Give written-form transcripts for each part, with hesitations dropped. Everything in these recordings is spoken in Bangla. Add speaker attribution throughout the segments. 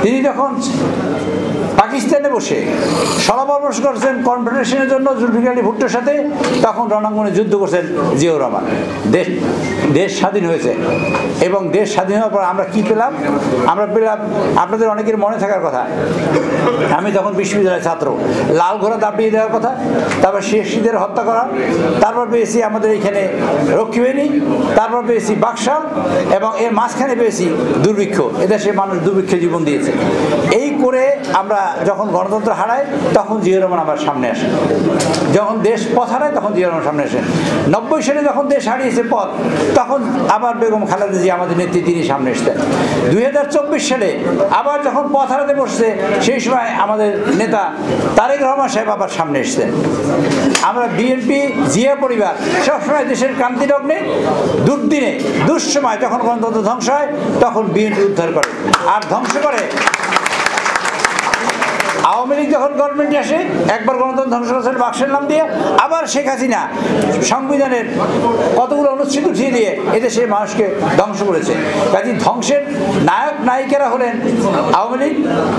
Speaker 1: তিনি যখন পাকিস্তানে বসে সমাবেশ করছেন কনফেডারেশনের জন্য জুলফিকার আলী ভুট্টোর সাথে, তখন রণাঙ্গনে যুদ্ধ করছেন জিয়াউর রহমান। দেশ স্বাধীন হয়েছে এবং দেশ স্বাধীন হওয়ার পর আমরা কি পেলাম? আমরা পেলাম, আপনাদের অনেকের মনে থাকার কথা, আমি তখন বিশ্ববিদ্যালয়ের ছাত্র, লাল ঘোড়া দাপিয়ে দেওয়ার কথা, তারপর শেষদের হত্যা করা, তারপর পেয়েছি আমাদের এখানে রক্ষীবাহিনী, তারপর পেয়েছি বাকশাল এবং এর মাঝখানে পেয়েছি দুর্ভিক্ষ। এদেশে মানুষ দুর্ভিক্ষে জীবন দিয়েছে। এই করে আমরা যখন গণতন্ত্র হারাই তখন জিয়াউর রহমান আবার সামনে আসেন, যখন দেশ পথ হারায় তখন জিয়াউর রহমান সামনে আসেন। 90 সালে যখন দেশ হারিয়েছে পথ, তখন আবার বেগম খালেদা জিয়া আমাদের নেত্রী, তিনি সামনে এসছেন। 2024 সালে আবার যখন পথ হারাতে বসছে, সেই সময় আমাদের নেতা তারেক রহমান সাহেব আবার সামনে এসছেন। আমরা বিএনপি জিয়া পরিবার সবসময় দেশের ক্রান্তি লগ্নে, দুর্দিনে দুঃসময় যখন গণতন্ত্র ধ্বংস হয় তখন বিএনপি উদ্ধার করে, আর ধ্বংস করে আওয়ামী লীগ। যখন গভর্নমেন্টে আসে একবার গণতন্ত্র ধ্বংস করেছেন বাক্সের নাম দিয়ে, আবার শেখ হাসিনা সংবিধানের কতগুলো অনুচ্ছেদ উঠিয়ে দিয়ে এদেশে মানুষকে ধ্বংস করেছে। কাজে ধ্বংসের নায়ক নায়িকারা হলেন আওয়ামী লীগ,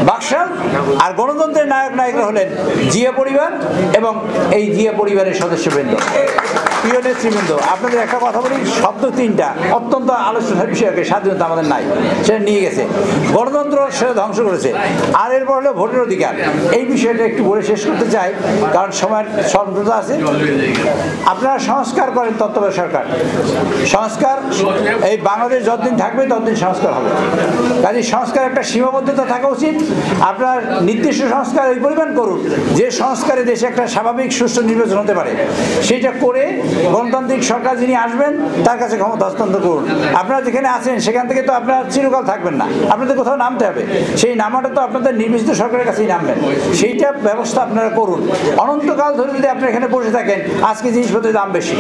Speaker 1: বাকশাল, আর গণতন্ত্রের নায়ক নায়িকারা হলেন জিয়া পরিবার এবং এই জিয়া পরিবারের সদস্যবৃন্দ, প্রিয় নেতৃবৃন্দ। আপনাদের একটা কথা বলি, শব্দ তিনটা অত্যন্ত আলোচনার বিষয়কে, স্বাধীনতা আমাদের নাই, সেটা নিয়ে গেছে, গণতন্ত্র সেটা ধ্বংস করেছে, আর এরপর হলো ভোটের অধিকার। এই বিষয়টা একটু বলে শেষ করতে চাই, কারণ সময়ের স্বল্পতা আছে। আপনারা সংস্কার করেন তত্ত্বাবধায়ক সরকার, সংস্কার এই বাংলাদেশ যতদিন থাকবে ততদিন সংস্কার হবে। কাজে সংস্কার একটা সীমাবদ্ধতা থাকা উচিত। আপনার নির্দিষ্ট সংস্কার এই পরিমাণ করুন যে সংস্কারে দেশে একটা স্বাভাবিক সুষ্ঠু নির্বাচন হতে পারে, সেইটা করে গণতান্ত্রিক সরকার যিনি আসবেন তার কাছে ক্ষমতা হস্তান্তর করুন। আপনারা যেখানে আছেন সেখান থেকে তো আপনারা চিরকাল থাকবেন না, আপনাদের কোথাও নামতে হবে। সেই নামাটা তো আপনাদের নির্বাচিত সরকারের কাছেই নামবেন, সেইটা ব্যবস্থা আপনারা করুন। অনন্তকাল ধরে যদি আপনি এখানে বসে থাকেন, আজকে জিনিসপত্রের দাম বেশি,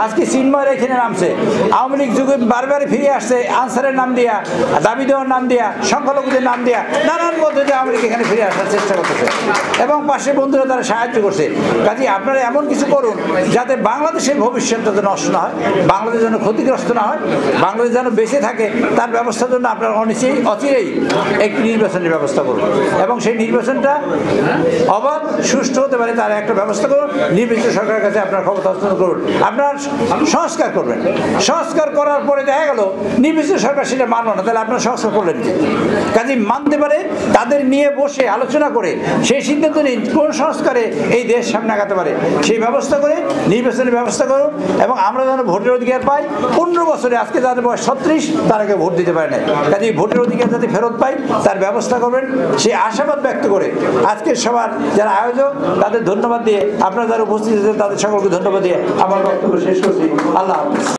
Speaker 1: আজকে চিন্ময়ের এখানে নামছে, আওয়ামী লীগ যুগে বারবার ফিরে আসছে আনসারের নাম দিয়া, দাবি দেওয়ার নাম দিয়া, সংখ্যালঘুদের নাম দিয়া, নানান পদ্ধতি আওয়ামী লীগ এখানে ফিরে আসার চেষ্টা করতেছে এবং পাশের বন্ধুরা তারা সাহায্য করছে। কাজে আপনারা এমন কিছু করুন যাতে বাংলাদেশের ভবিষ্যৎ যাতে নষ্ট না হয়, বাংলাদেশ যেন ক্ষতিগ্রস্ত না হয়, বাংলাদেশ যেন বেঁচে থাকে, তার ব্যবস্থার জন্য আপনারা অচিরেই একটি নির্বাচনের ব্যবস্থা করুন এবং সেই নির্বাচনটা অবাধ সুষ্ঠু হতে পারে তার একটা ব্যবস্থা করুন। নির্বাচিত সরকারের কাছে আপনার ক্ষমতা হস্তান্তর করুন, আপনার সংস্কার করবেন। সংস্কার করার পরে দেখা গেল নির্বাচিত সরকার সেটা মানল না, তাহলে আপনার সংস্কার করলেন কি? কাজে মানতে পারে তাদের নিয়ে বসে আলোচনা করে সেই সিদ্ধান্ত নিন কোন সংস্কারে এই দেশ সামনে আগাতে পারে, সেই ব্যবস্থা করে নির্বাচনের ব্যবস্থা করুন এবং আমরা যেন ভোটের অধিকার পাই। 15 বছরে আজকে যাদের বয়স 36 তার আগে ভোট দিতে পারে না, কাজে ভোটের অধিকার যাতে ফেরত পাই তার ব্যবস্থা করবেন, সেই আশাবাদ ব্যক্ত করে আজকের সবার যারা আয়োজক তাদের ধন্যবাদ দিয়ে, আপনারা যারা উপস্থিত আছেন তাদের সকলকে ধন্যবাদ দিয়ে আমার বক্তব্য শেষ করছি। আল্লাহ হাফেজ।